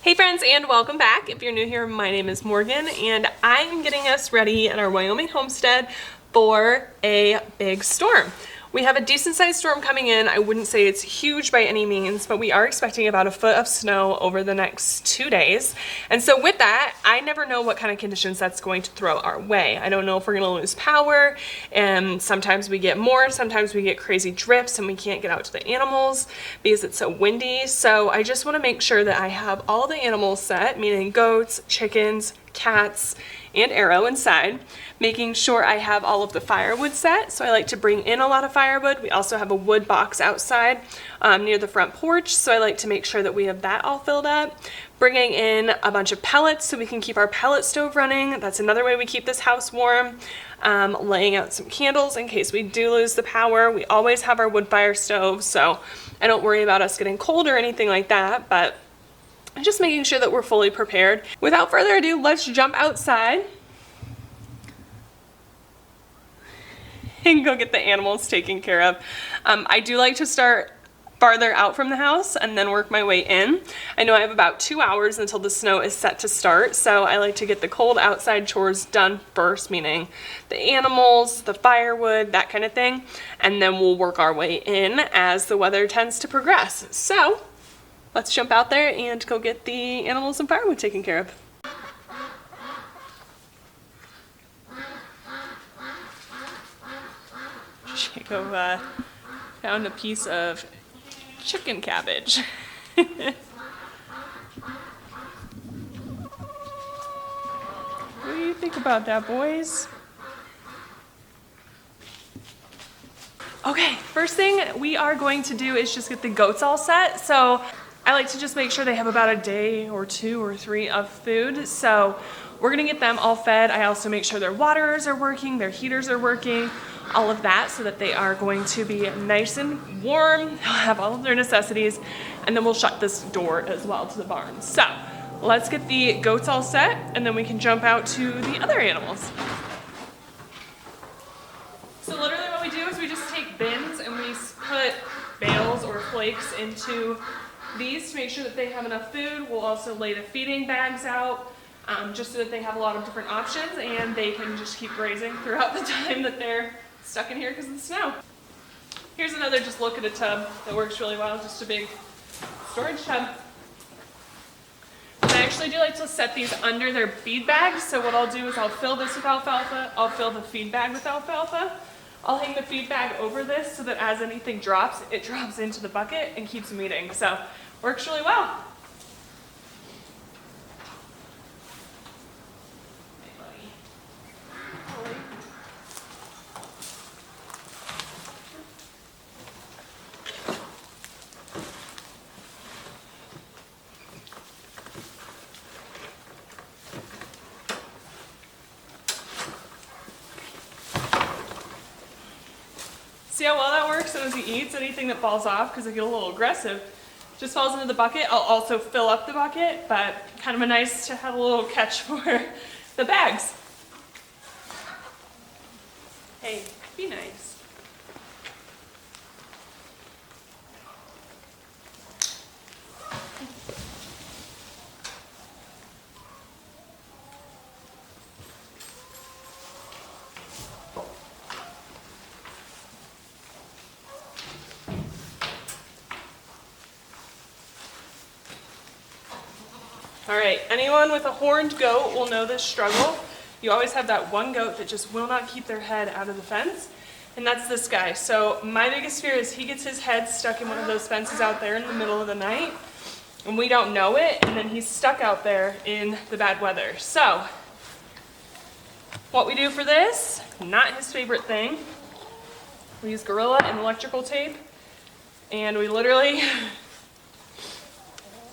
Hey friends, and welcome back. If you're new here, my name is Morgan and I'm getting us ready at our Wyoming homestead for a big storm. We have a decent sized storm coming in. I wouldn't say it's huge by any means, but we are expecting about 1 foot of snow over the next 2 days. And so with that, I never know what kind of conditions that's going to throw our way. I don't know if we're gonna lose power, and sometimes we get more, sometimes we get crazy drips and we can't get out to the animals because it's so windy. So I just wanna make sure that I have all the animals set, meaning goats, chickens, cats, and Arrow inside, making sure I have all of the firewood set. So I like to bring in a lot of firewood. We also have a wood box outside near the front porch, so I like to make sure that we have that all filled up. Bringing in a bunch of pellets so we can keep our pellet stove running. That's another way we keep this house warm. Laying out some candles in case we do lose the power. We always have our wood fire stove, so I don't worry about us getting cold or anything like that, but just making sure that we're fully prepared. Without further ado, let's jump outside and go get the animals taken care of. I do like to start farther out from the house and then work my way in. I know I have about 2 hours until the snow is set to start, so I like to get the cold outside chores done first, meaning the animals, the firewood, that kind of thing, and then we'll work our way in as the weather tends to progress. So let's jump out there and go get the animals and firewood taken care of. Jacob found a piece of chicken cabbage. What do you think about that, boys? Okay, first thing we are going to do is just get the goats all set. So I like to just make sure they have about a day or 2 or 3 of food. So we're gonna get them all fed. I also make sure their waterers are working, their heaters are working, all of that, so that they are going to be nice and warm. They'll have all of their necessities, and then we'll shut this door as well to the barn. So let's get the goats all set, and then we can jump out to the other animals. So literally what we do is we just take bins and we put bales or flakes into these to make sure that they have enough food. We'll also lay the feeding bags out just so that they have a lot of different options and they can just keep grazing throughout the time that they're stuck in here because of the snow. Here's another just look at a tub that works really well, just a big storage tub. I actually do like to set these under their feed bags, so what I'll do is I'll fill this with alfalfa, I'll fill the feed bag with alfalfa, I'll hang the feed bag over this so that as anything drops, it drops into the bucket and keeps them eating. So works really well. See how well that works? And as he eats, anything that falls off, because they get a little aggressive, just falls into the bucket. I'll also fill up the bucket, but kind of nice to have a little catch for the bags. Hey, be nice. All right, anyone with a horned goat will know this struggle. You always have that one goat that just will not keep their head out of the fence, and that's this guy. So my biggest fear is he gets his head stuck in one of those fences out there in the middle of the night, and we don't know it, and then he's stuck out there in the bad weather. So what we do for this, not his favorite thing, we use Gorilla and electrical tape, and we literally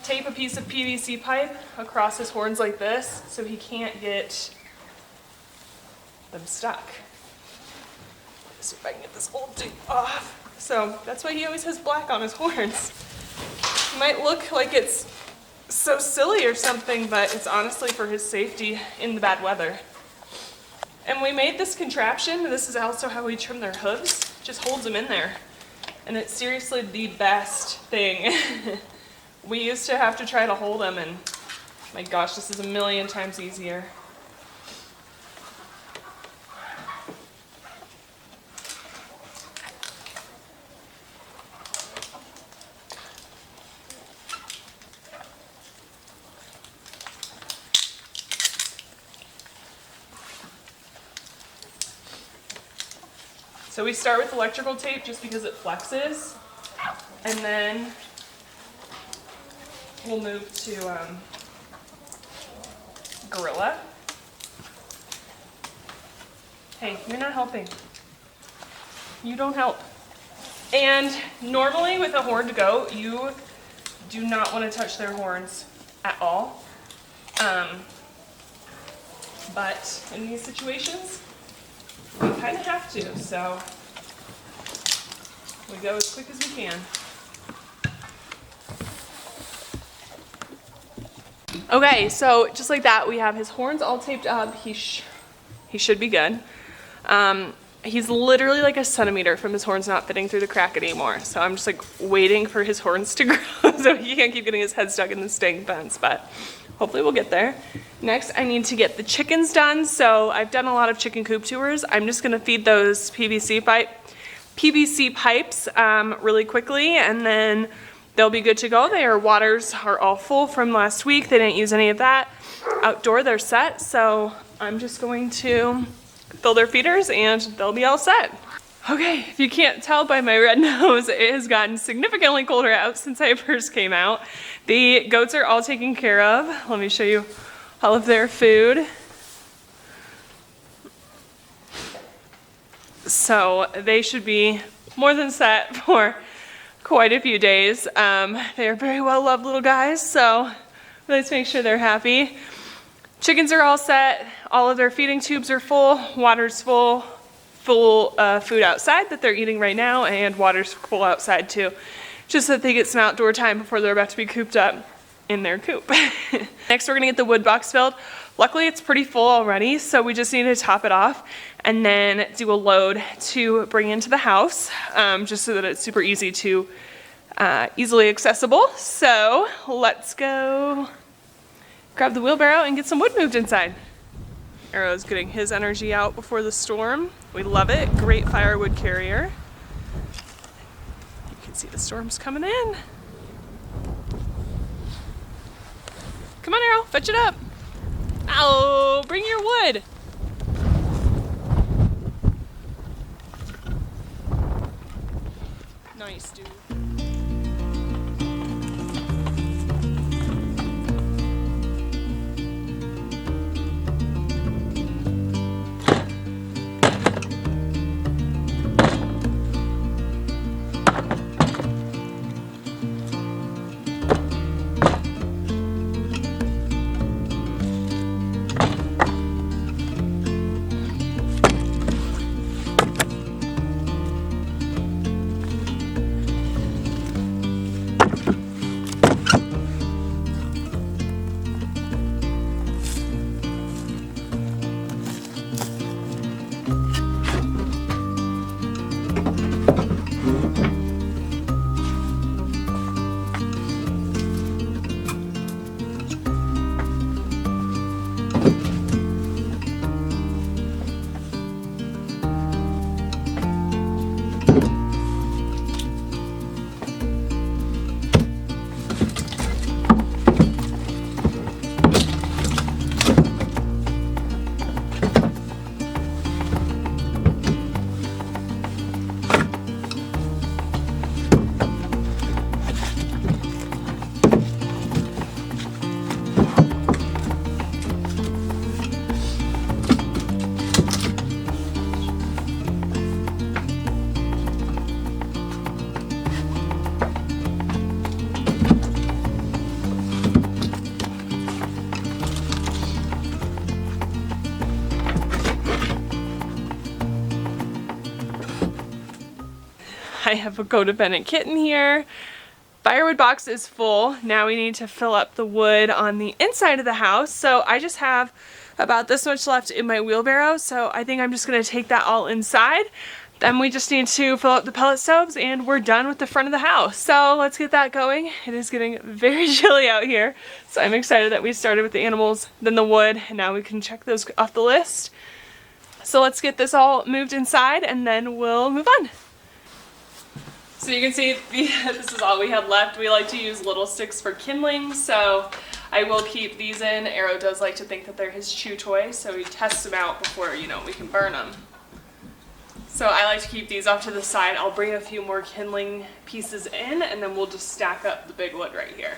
tape a piece of PVC pipe across his horns like this so he can't get them stuck. Let's see if I can get this old tape off. So that's why he always has black on his horns. It might look like it's so silly or something, but it's honestly for his safety in the bad weather. And we made this contraption, this is also how we trim their hooves, just holds them in there. And it's seriously the best thing. We used to have to try to hold them and My gosh, this is a million times easier. So we start with electrical tape just because it flexes, and then we'll move to Gorilla. Hey, you're not helping. You don't help. And normally with a horned goat, you do not want to touch their horns at all. But in these situations, we kind of have to, so we go as quick as we can. Okay, so just like that, we have his horns all taped up. He should be good. He's literally like a centimeter from his horns not fitting through the crack anymore. So I'm just like waiting for his horns to grow so he can't keep getting his head stuck in the staying fence, but hopefully we'll get there. Next, I need to get the chickens done. So I've done a lot of chicken coop tours. I'm just gonna feed those PVC pipes really quickly, and then they'll be good to go. Their waters are all full from last week. They didn't use any of that. Outdoor, they're set. So I'm just going to fill their feeders and they'll be all set. Okay, if you can't tell by my red nose, it has gotten significantly colder out since I first came out. The goats are all taken care of. Let me show you all of their food. So they should be more than set for quite a few days. They are very well loved little guys, so let's make sure they're happy. Chickens are all set. All of their feeding tubes are full. Water's full. Food outside that they're eating right now, and water's full outside too, just so that they get some outdoor time before they're about to be cooped up in their coop. Next, we're gonna get the wood box filled. Luckily, it's pretty full already, so we just need to top it off and then do a load to bring into the house, just so that it's super easy to easily accessible. So let's go grab the wheelbarrow and get some wood moved inside. Arrow's getting his energy out before the storm. We love it. Great firewood carrier. You can see the storm's coming in. Come on, Arrow, fetch it up. Oh, bring your wood. Nice, dude. I have a codependent kitten here. Firewood box is full. Now we need to fill up the wood on the inside of the house. So I just have about this much left in my wheelbarrow. So I think I'm just gonna take that all inside. Then we just need to fill up the pellet stoves and we're done with the front of the house. So let's get that going. It is getting very chilly out here. So I'm excited that we started with the animals, then the wood, and now we can check those off the list. So let's get this all moved inside and then we'll move on. So you can see this is all we had left. We like to use little sticks for kindling, so I will keep these in. Arrow does like to think that they're his chew toy, so we test them out before, you know, we can burn them. So I like to keep these off to the side. I'll bring a few more kindling pieces in and then we'll just stack up the big wood right here.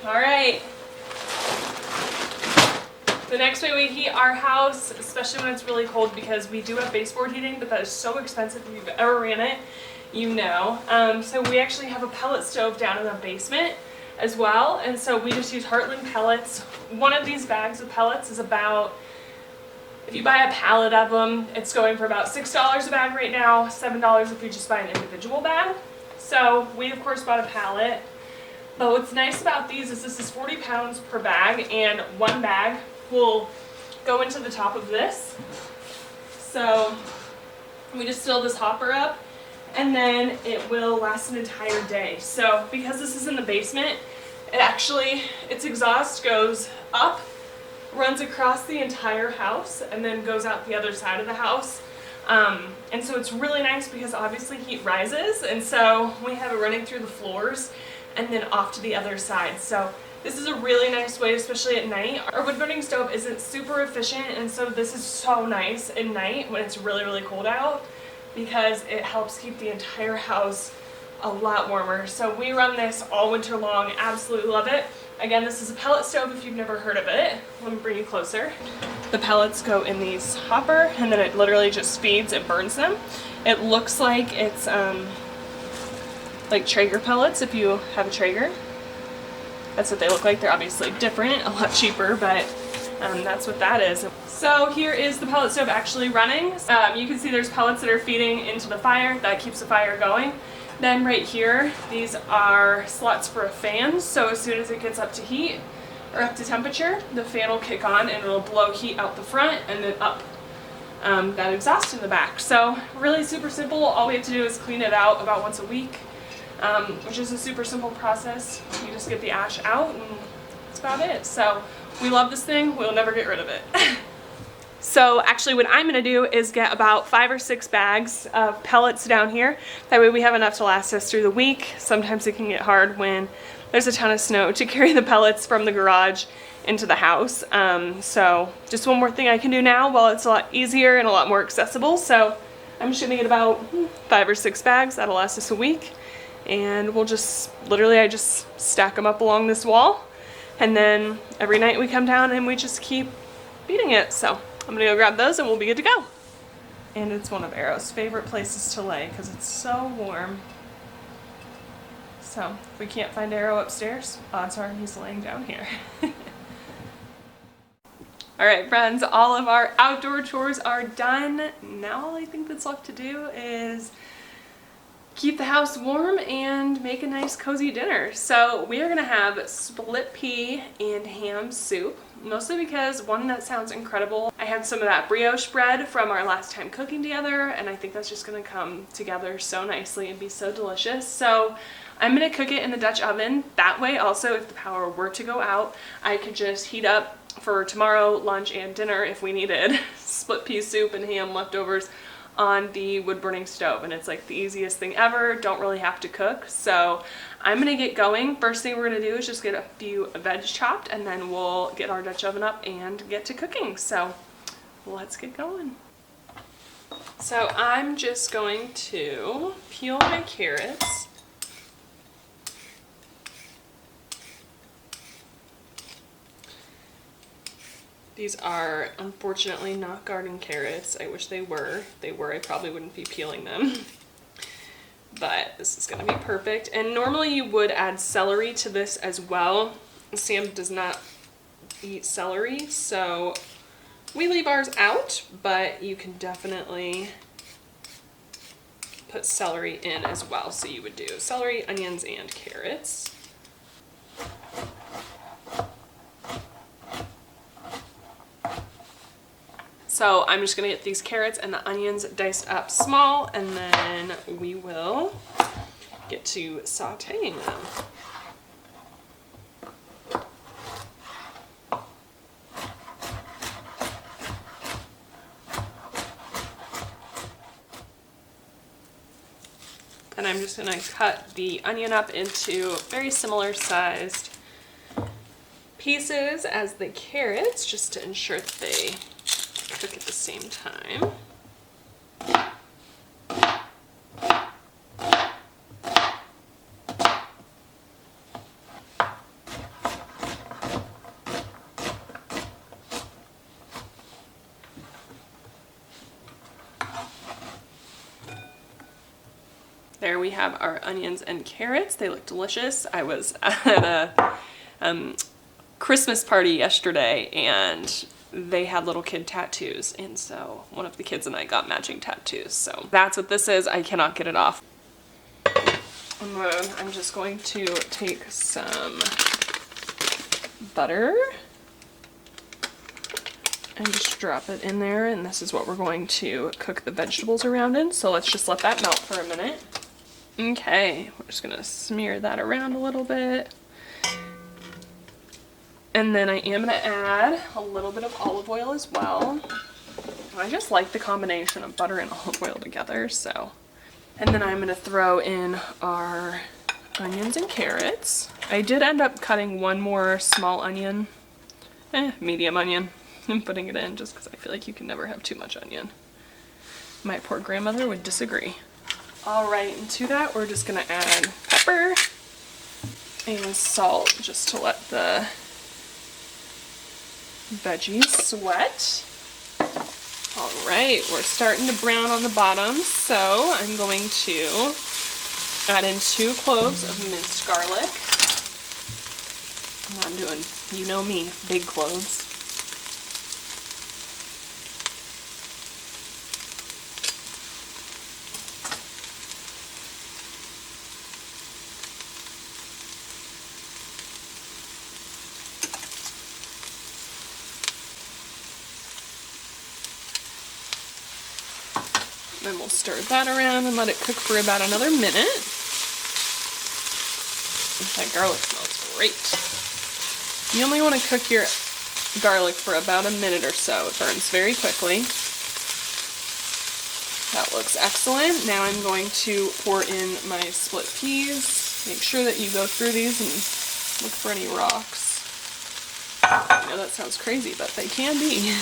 All right. The next way we heat our house, especially when it's really cold, because we do have baseboard heating, but that is so expensive. If you've ever ran it, you know. So we actually have a pellet stove down in the basement as well, and so we just use Heartland pellets. One of these bags of pellets is about, if you buy a pallet of them, it's going for about $6 a bag right now, $7 if you just buy an individual bag. So we of course bought a pallet. But what's nice about these is this is 40 pounds per bag, and one bag will go into the top of this. So we just fill this hopper up and then it will last an entire day. So because this is in the basement, its exhaust goes up, runs across the entire house, and then goes out the other side of the house. And so it's really nice because obviously heat rises, and so we have it running through the floors and then off to the other side. So this is a really nice way, especially at night. Our wood burning stove isn't super efficient, and so this is so nice at night when it's really, really cold out because it helps keep the entire house a lot warmer. So we run this all winter long, absolutely love it. Again, this is a pellet stove if you've never heard of it. Let me bring you closer. The pellets go in these hopper and then it literally just feeds and burns them. It looks like it's like Traeger pellets if you have a Traeger. That's what they look like. They're obviously different, a lot cheaper, but that's what that is. So here is the pellet stove actually running. You can see there's pellets that are feeding into the fire. That keeps the fire going. Then right here, these are slots for a fan. So as soon as it gets up to heat or up to temperature, the fan will kick on and it'll blow heat out the front and then up that exhaust in the back. So really super simple. All we have to do is clean it out about once a week. Which is a super simple process. You just get the ash out and that's about it. So we love this thing. We'll never get rid of it. So actually what I'm going to do is get about 5 or 6 bags of pellets down here. That way we have enough to last us through the week. Sometimes it can get hard when there's a ton of snow to carry the pellets from the garage into the house. So just one more thing I can do now while it's a lot easier and a lot more accessible. So I'm just going to get about 5 or 6 bags. That'll last us a week. And we'll just, literally I just stack them up along this wall. And then every night we come down and we just keep beating it. So I'm gonna go grab those and we'll be good to go. And it's one of Arrow's favorite places to lay because it's so warm. So if we can't find Arrow upstairs, odds are he's laying down here. All right, friends, all of our outdoor chores are done. Now all I think that's left to do is keep the house warm and make a nice cozy dinner. So we are gonna have split pea and ham soup, mostly because one, that sounds incredible. I had some of that brioche bread from our last time cooking together, and I think that's just gonna come together so nicely and be so delicious. So I'm gonna cook it in the Dutch oven. That way also, if the power were to go out, I could just heat up for tomorrow lunch and dinner if we needed split pea soup and ham leftovers on the wood burning stove, and it's like the easiest thing ever. Don't really have to cook. So I'm gonna get going. First thing we're gonna do is just get a few veg chopped, and then we'll get our Dutch oven up and get to cooking. So let's get going. So I'm just going to peel my carrots. These are unfortunately not garden carrots. I wish they were. If they were, I probably wouldn't be peeling them. but this is gonna be perfect. And normally you would add celery to this as well. Sam does not eat celery, so we leave ours out, but you can definitely put celery in as well. So you would do celery, onions, and carrots. So I'm just gonna get these carrots and the onions diced up small, and then we will get to sauteing them. And I'm just gonna cut the onion up into very similar sized pieces as the carrots, just to ensure that they cook at the same time. There we have our onions and carrots. They look delicious. I was at a Christmas party yesterday, and they had little kid tattoos, and so one of the kids and I got matching tattoos. So that's what this is. I cannot get it off. And then I'm just going to take some butter and just drop it in there, and this is what we're going to cook the vegetables around in. So let's just let that melt for a minute. Okay, we're just gonna smear that around a little bit. And then I am gonna add a little bit of olive oil as well. I just like the combination of butter and olive oil together, so. And then I'm gonna throw in our onions and carrots. I did end up cutting one more small onion, medium onion, and putting it in just because I feel like you can never have too much onion. My poor grandmother would disagree. All right, and to that we're just gonna add pepper and salt just to let the veggies sweat. All right, we're starting to brown on the bottom, so I'm going to add in 2 cloves of minced garlic. And I'm doing, you know me, big cloves. Then we'll stir that around and let it cook for about another minute. That garlic smells great. You only want to cook your garlic for about a minute or so. It burns very quickly. That looks excellent. Now I'm going to pour in my split peas. Make sure that you go through these and look for any rocks. I know that sounds crazy, but they can be.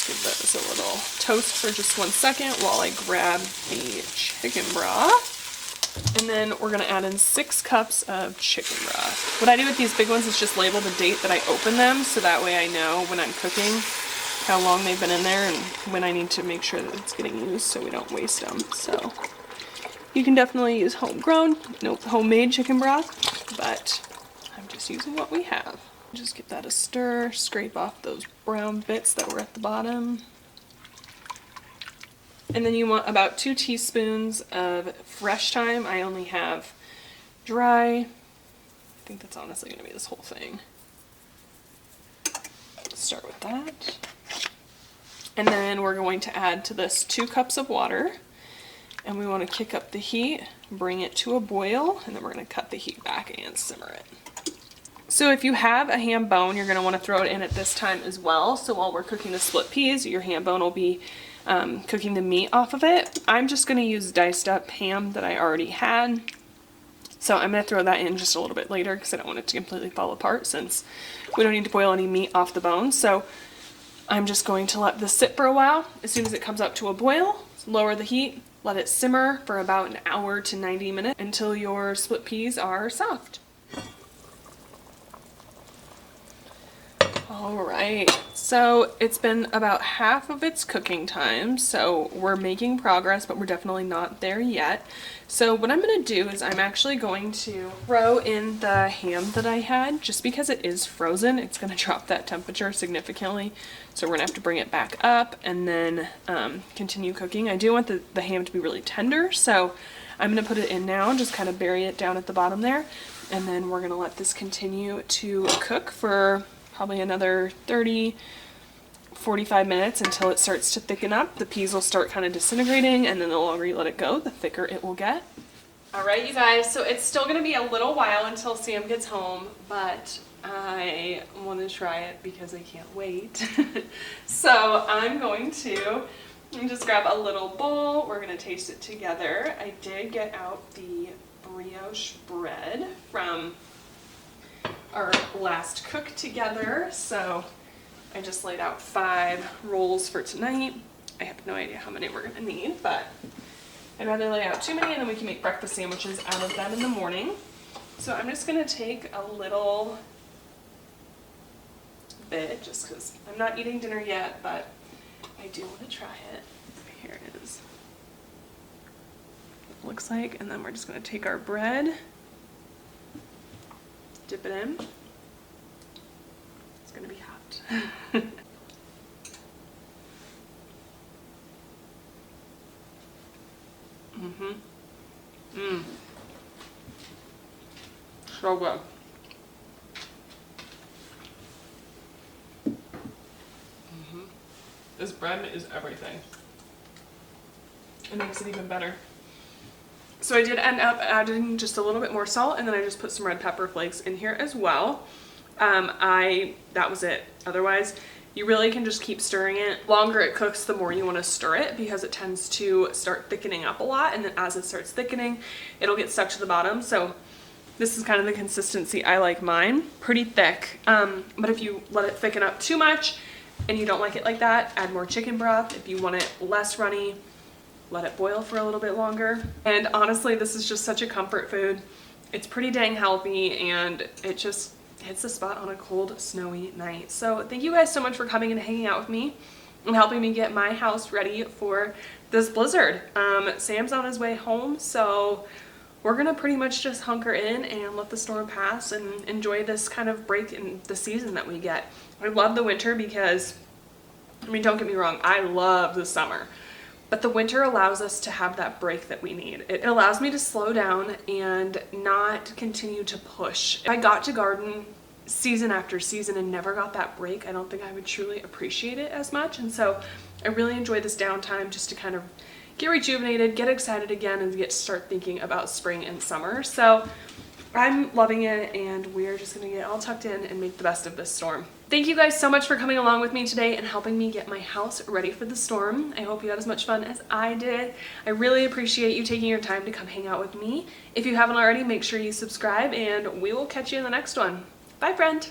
Give those a little toast for just 1 second while I grab the chicken broth. And then we're gonna add in 6 cups of chicken broth. What I do with these big ones is just label the date that I open them, so that way I know when I'm cooking how long they've been in there and when I need to make sure that it's getting used so we don't waste them. So you can definitely use homegrown, homemade chicken broth, but I'm just using what we have. Just give that a stir, scrape off those brown bits that were at the bottom. And then you want about 2 teaspoons of fresh thyme. I only have dry. I think that's honestly gonna be this whole thing. Let's start with that. And then we're going to add to this 2 cups of water. And we want to kick up the heat, bring it to a boil, and then we're gonna cut the heat back and simmer it. So if you have a ham bone, you're going to want to throw it in at this time as well. So while we're cooking the split peas, your ham bone will be cooking the meat off of it. I'm just going to use diced up ham that I already had. So I'm going to throw that in just a little bit later because I don't want it to completely fall apart since we don't need to boil any meat off the bone. So I'm just going to let this sit for a while. As soon as it comes up to a boil, lower the heat, let it simmer for about an hour to 90 minutes until your split peas are soft. All right, so it's been about half of its cooking time, so we're making progress, but we're definitely not there yet. So what I'm going to do is I'm actually going to throw in the ham that I had. Just because it is frozen, it's going to drop that temperature significantly, so we're going to have to bring it back up and then continue cooking. I do want the ham to be really tender, so I'm going to put it in now and just kind of bury it down at the bottom there, and then we're going to let this continue to cook for probably another 30-45 minutes until it starts to thicken up. The peas will start kind of disintegrating, and then the longer you let it go, the thicker it will get. All right, you guys, so it's still gonna be a little while until Sam gets home, but I want to try it because I can't wait. So I'm going to just grab a little bowl. We're gonna taste it together. I did get out the brioche bread from our last cook together, so I just laid out 5 rolls for tonight. I have no idea how many we're gonna need, but I'd rather lay out too many and then we can make breakfast sandwiches out of them in the morning. So I'm just gonna take a little bit just because I'm not eating dinner yet, but I do want to try it. Here it is. It looks like, and then we're just gonna take our bread, dip it in. It's gonna be hot. So good. This bread is everything. It makes it even better. So I did end up adding just a little bit more salt, and then I just put some red pepper flakes in here as well. That was it. Otherwise, you really can just keep stirring it. The longer it cooks, the more you want to stir it because it tends to start thickening up a lot, and then as it starts thickening, it'll get stuck to the bottom. So this is kind of the consistency I like mine, pretty thick. But if you let it thicken up too much and you don't like it like that, add more chicken broth. If you want it less runny, let it boil for a little bit longer. And honestly, this is just such a comfort food. It's pretty dang healthy, and it just hits the spot on a cold, snowy night. So thank you guys so much for coming and hanging out with me and helping me get my house ready for this blizzard. Sam's on his way home, so we're gonna pretty much just hunker in and let the storm pass and enjoy this kind of break in the season that we get. I love the winter because, I mean, don't get me wrong, I love the summer. But the winter allows us to have that break that we need. It allows me to slow down and not continue to push. If I got to garden season after season and never got that break, I don't think I would truly appreciate it as much. And so I really enjoy this downtime just to kind of get rejuvenated, get excited again, and get to start thinking about spring and summer. So I'm loving it, and we're just gonna get all tucked in and make the best of this storm. Thank you guys so much for coming along with me today and helping me get my house ready for the storm. I hope you had as much fun as I did. I really appreciate you taking your time to come hang out with me. If you haven't already, make sure you subscribe, and we will catch you in the next one. Bye, friend.